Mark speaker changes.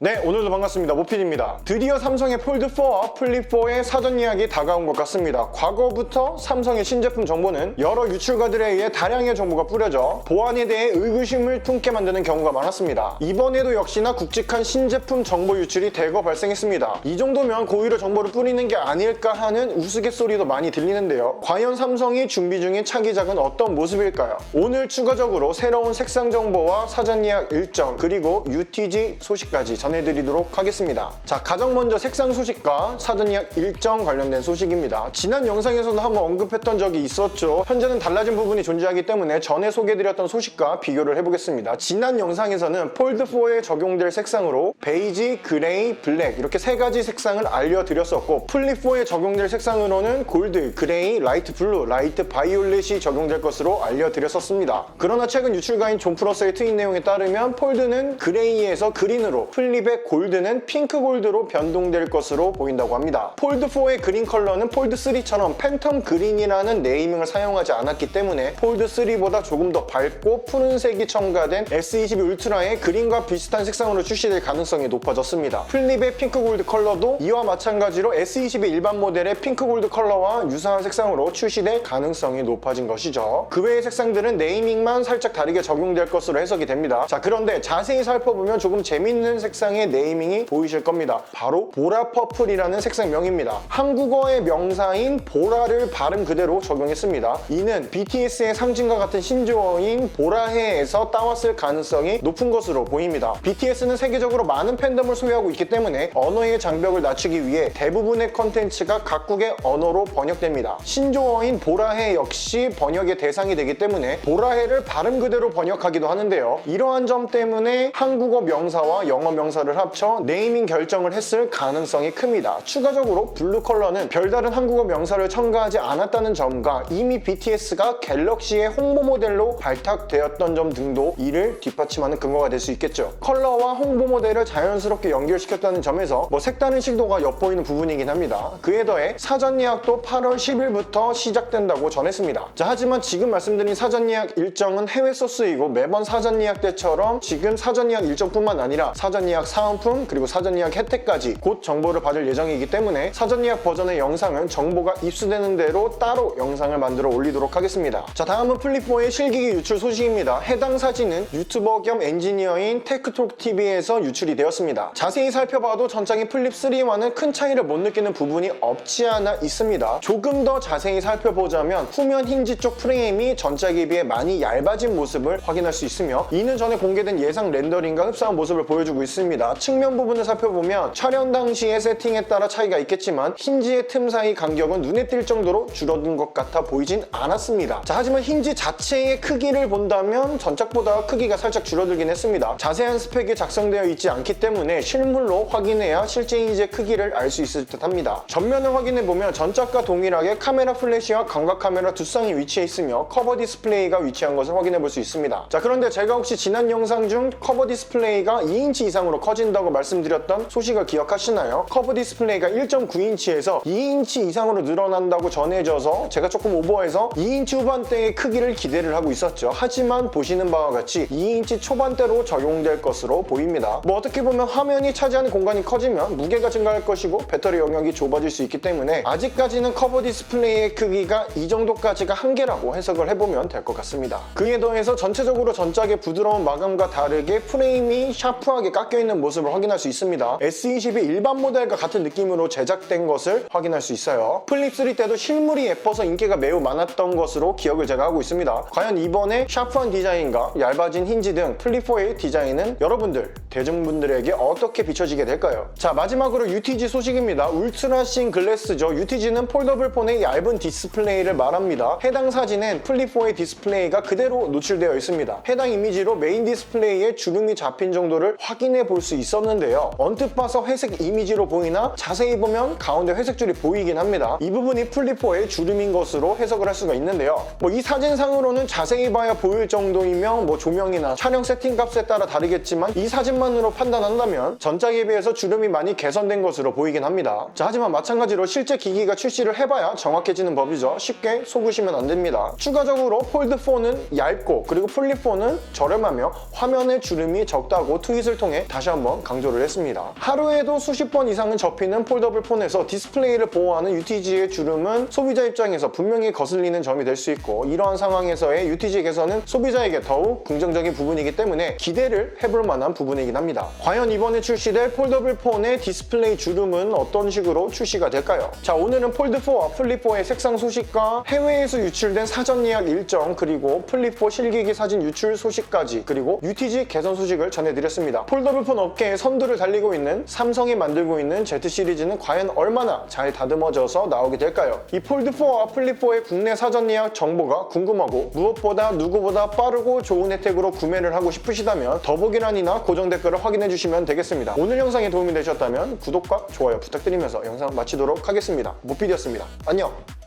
Speaker 1: 네, 오늘도 반갑습니다. 모핀입니다. 드디어 삼성의 폴드4와 플립4의 사전 예약이 다가온 것 같습니다. 과거부터 삼성의 신제품 정보는 여러 유출가들에 의해 다량의 정보가 뿌려져 보안에 대해 의구심을 품게 만드는 경우가 많았습니다. 이번에도 역시나 굵직한 신제품 정보 유출이 대거 발생했습니다. 이 정도면 고의로 정보를 뿌리는 게 아닐까 하는 우스갯소리도 많이 들리는데요. 과연 삼성이 준비 중인 차기작은 어떤 모습일까요? 오늘 추가적으로 새로운 색상 정보와 사전 예약 일정 그리고 UTG 소식까지 전해드리도록 하겠습니다. 자, 가장 먼저 색상 소식과 사전 예약 일정 관련된 소식입니다. 지난 영상에서도 한번 언급했던 적이 있었죠. 현재는 달라진 부분이 존재하기 때문에 전에 소개해드렸던 소식과 비교를 해보겠습니다. 지난 영상에서는 폴드4에 적용될 색상으로 베이지, 그레이, 블랙 이렇게 세 가지 색상을 알려드렸었고 플립4에 적용될 색상으로는 골드, 그레이, 라이트 블루, 라이트 바이올렛이 적용될 것으로 알려드렸었습니다. 그러나 최근 유출가인 존 프러스의 트윗 내용에 따르면 폴드는 그레이에서 그린으로, 플립의 골드는 핑크 골드로 변동될 것으로 보인다고 합니다. 폴드4의 그린 컬러는 폴드3처럼 팬텀 그린이라는 네이밍을 사용하지 않았기 때문에 폴드3보다 조금 더 밝고 푸른색이 첨가된 S22 울트라의 그린과 비슷한 색상으로 출시될 가능성이 높아졌습니다. 플립의 핑크 골드 컬러도 이와 마찬가지로 S22 일반 모델의 핑크 골드 컬러와 유사한 색상으로 출시될 가능성이 높아진 것이죠. 그 외의 색상들은 네이밍만 살짝 다르게 적용될 것으로 해석이 됩니다. 자, 그런데 자세히 살펴보면 조금 재밌는 색상의 네이밍이 보이실 겁니다. 바로 보라 퍼플이라는 색상명입니다. 한국어의 명사인 보라를 발음 그대로 적용했습니다. 이는 BTS의 상징과 같은 신조어인 보라해에서 따왔을 가능성이 높은 것으로 보입니다. BTS는 세계적으로 많은 팬덤을 소유하고 있기 때문에 언어의 장벽을 낮추기 위해 대부분의 컨텐츠가 각국의 언어로 번역됩니다. 신조어인 보라해 역시 번역의 대상이 되기 때문에 보라해를 발음 그대로 번역하기도 하는데요. 이러한 점 때문에 한국어 명사와 영어 명사를 합쳐 네이밍 결정을 했을 가능성이 큽니다. 추가적으로 블루 컬러는 별다른 한국어 명사를 첨가하지 않았다는 점과 이미 BTS가 갤럭시의 홍보 모델로 발탁되었던 점 등도 이를 뒷받침하는 근거가 될 수 있겠죠. 컬러와 홍보 모델을 자연스럽게 연결시켰다는 점에서 색다른 시도가 엿보이는 부분이긴 합니다. 그에 더해 사전 예약도 8월 10일부터 시작된다고 전했습니다. 자, 하지만 지금 말씀드린 사전 예약 일정은 해외서 쓰이고 매번 사전 예약 때처럼 지금 사전 예약 일정뿐만 아니라 사전 예약 사은품 그리고 사전 예약 혜택까지 곧 정보를 받을 예정이기 때문에 사전 예약 버전의 영상은 정보가 입수되는 대로 따로 영상을 만들어 올리도록 하겠습니다. 자, 다음은 플립4의 실기기 유출 소식입니다. 해당 사진은 유튜버 겸 엔지니어인 테크톡TV에서 유출이 되었습니다. 자세히 살펴봐도 전작인 플립3와는 큰 차이를 못 느끼는 부분이 없지 않아 있습니다. 조금 더 자세히 살펴보자면 후면 힌지 쪽 프레임이 전작에 비해 많이 얇아진 모습을 확인할 수 있으며 이는 전에 공개된 예상 렌더링과 흡사한 모습을 보여주고 있습니다. 측면 부분을 살펴보면 촬영 당시의 세팅에 따라 차이가 있겠지만 힌지의 틈 사이 간격은 눈에 띌 정도로 줄어든 것 같아 보이진 않았습니다. 자, 하지만 힌지 자체의 크기를 본다면 전작보다 크기가 살짝 줄어들긴 했습니다. 자세한 스펙이 작성되어 있지 않기 때문에 실물로 확인해야 실제 힌지의 크기를 알 수 있을 듯 합니다. 전면을 확인해보면 전작과 동일하게 카메라 플래시와 광각 카메라 두 쌍이 위치해 있으며 커버 디스플레이가 위치한 것을 확인해볼 수 있습니다. 자, 그런데 제가 혹시 지난 영상 중 커버 디스플레이가 2인치 이상으로 커진다고 말씀드렸던 소식을 기억하시나요? 커버 디스플레이가 1.9인치에서 2인치 이상으로 늘어난다고 전해져서 제가 조금 오버해서 2인치 후반대의 크기를 기대를 하고 있었죠. 하지만 보시는 바와 같이 2인치 초반대로 적용될 것으로 보입니다. 어떻게 보면 화면이 차지하는 공간이 커지면 무게가 증가할 것이고 배터리 영역이 좁아질 수 있기 때문에 아직까지는 커버 디스플레이의 크기가 이 정도까지가 한계라고 해석을 해보면 될 것 같습니다. 그에 더해서 전체적으로 전작의 부드러운 마감과 다르게 프레임이 샤프하게 깎여있는 모습을 확인할 수 있습니다. S22 일반 모델과 같은 느낌으로 제작된 것을 확인할 수 있어요. 플립3 때도 실물이 예뻐서 인기가 매우 많았던 것으로 기억을 제가 하고 있습니다. 과연 이번에 샤프한 디자인과 얇아진 힌지 등 플립4의 디자인은 여러분들, 대중분들에게 어떻게 비춰지게 될까요? 자, 마지막으로 UTG 소식입니다. 울트라신 글래스죠. UTG는 폴더블 폰의 얇은 디스플레이를 말합니다. 해당 사진엔 플립4의 디스플레이가 그대로 노출되어 있습니다. 해당 이미지로 메인 디스플레이에 주름이 잡힌 정도를 확인해 볼 수 있었는데요. 언뜻 봐서 회색 이미지로 보이나 자세히 보면 가운데 회색줄이 보이긴 합니다. 이 부분이 플립4의 주름인 것으로 해석을 할 수가 있는데요. 이 사진상으로는 자세히 봐야 보일 정도이며 조명이나 촬영 세팅 값에 따라 다르겠지만 이 사진만으로 판단한다면 전작에 비해서 주름이 많이 개선된 것으로 보이긴 합니다. 자, 하지만 마찬가지로 실제 기기가 출시를 해봐야 정확해지는 법이죠. 쉽게 속으시면 안 됩니다. 추가적으로 폴드4는 얇고 그리고 플립4는 저렴하며 화면의 주름이 적다고 트윗을 통해 다시 한번 강조를 했습니다. 하루에도 수십 번 이상은 접히는 폴더블 폰에서 디스플레이를 보호하는 UTG의 주름은 소비자 입장에서 분명히 거슬리는 점이 될 수 있고, 이러한 상황에서의 UTG 개선은 소비자에게 더욱 긍정적인 부분이기 때문에 기대를 해볼 만한 부분이긴 합니다. 과연 이번에 출시될 폴더블 폰의 디스플레이 주름은 어떤 식으로 출시가 될까요? 자, 오늘은 폴드4와 플립4의 색상 소식과 해외에서 유출된 사전 예약 일정, 그리고 플립4 실기기 사진 유출 소식까지, 그리고 UTG 개선 소식을 전해드렸습니다. 폴더블 폰 업계에 선두를 달리고 있는 삼성이 만들고 있는 Z 시리즈는 과연 얼마나 잘 다듬어져서 나오게 될까요? 이 폴드4와 플립4의 국내 사전 예약 정보가 궁금하고, 무엇보다 누구보다 빠르고 좋은 혜택으로 구매를 하고 싶으시다면 더보기란이나 고정 댓글을 확인해 주시면 되겠습니다. 오늘 영상이 도움이 되셨다면 구독과 좋아요 부탁드리면서 영상 마치도록 하겠습니다. 모피디였습니다. 안녕!